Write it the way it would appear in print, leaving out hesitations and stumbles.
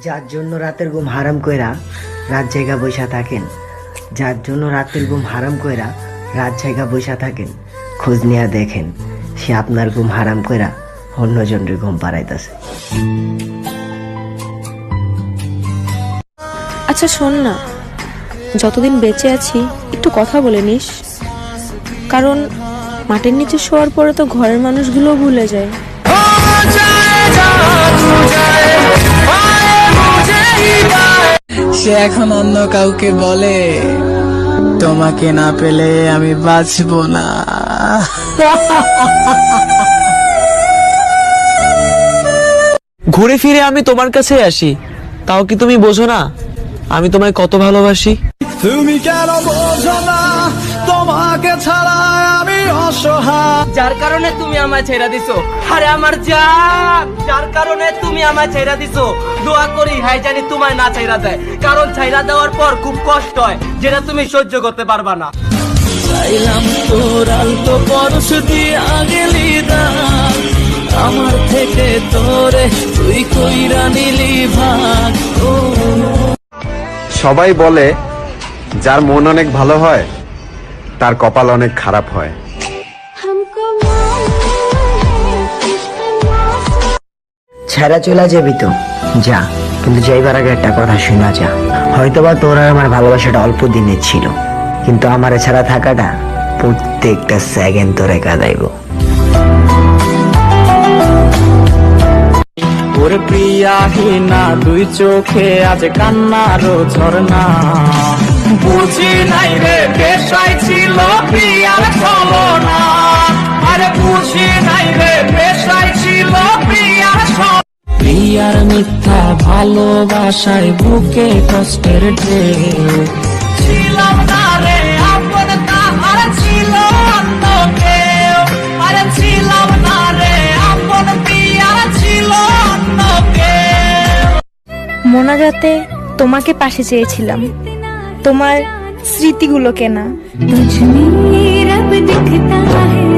যার জন্য রাতের ঘুম হারাম কইরা রাত জায়গা বৈশা থাকেন, যার জন্য রাতের ঘুম হারাম কইরা রাত জায়গা বৈশা থাকেন, খোঁজ নিয়ে দেখেন সে আপনার ঘুম হারাম কইরা অন্যজনের ঘুম পাড়াইতেছে। আচ্ছা শোন না, যতদিন বেঁচে আছি একটু কথা বলে নিস, কারণ মাটির নিচে শোয়ার পরে তো ঘরের মানুষগুলো ভুলে যায়। সে এখন অন্য কাউকে বলে তোমাকে না পেলে আমি বাঁচবো না। ঘুরে ফিরে আমি তোমার কাছে আসি, তাও কি তুমি বোঝো না আমি তোমায় কত ভালোবাসি? তুমি কেন বোঝো না তোমাকে ছাড়া আমি অসহায়। যার কারণে তুমি আমায় ছেড়ে দিছো, আরে আমার জান, যার কারণে তুমি আমায় ছেড়ে দিছো, দোয়া করি হাই জানি তোমায় না ছেড়ে দেয়, কারণ ছেড়ে দেওয়ার পর খুব কষ্ট হয় যেটা তুমি সহ্য করতে পারবা না। চাইলাম তোর আলতো পরশ দিয়ে আগেলি দাগ, আমার থেকে তোরে তুই কইরা নিলি ভাগ। সবাই বলে যার মন অনেক ভালো হয় তার কপাল অনেক খারাপ হয়। ছেড়া চলে যাবি তো যা, কিন্তু যাইবার আগে একটা কথা শোনা যা। হয়তোবা তোর আর আমার ভালোবাসাটা অল্প দিনের ছিল, কিন্তু আমার ছাড়া থাকাটা প্রত্যেকটা সেকেন্ড তোরে কাঁদাইব। ওরে প্রিয়াহীনা দুই চোখে আজ কান্নারও ঝরনা, বুঝি নাই রে পেশাই ছিল প্রিয়ার ছলনা, আরে বুঝি নাই রে পেশাই ছিল প্রিয়ার ছলনা। প্রিয়ার মিথ্যা ভালোবাসায় বুকে কষ্টের ঢেউ, ছিলাম না রে আপন তাহার ছিল অন্য কেউ, আরে ছিলাম না রে আপন প্রিয়ার ছিল অন্য কেউ। মোনাজাতে তোমাকে পাশে চেয়েছিলাম, তোমার স্মৃতিগুলোকে না। तुझ में रब दिखता है।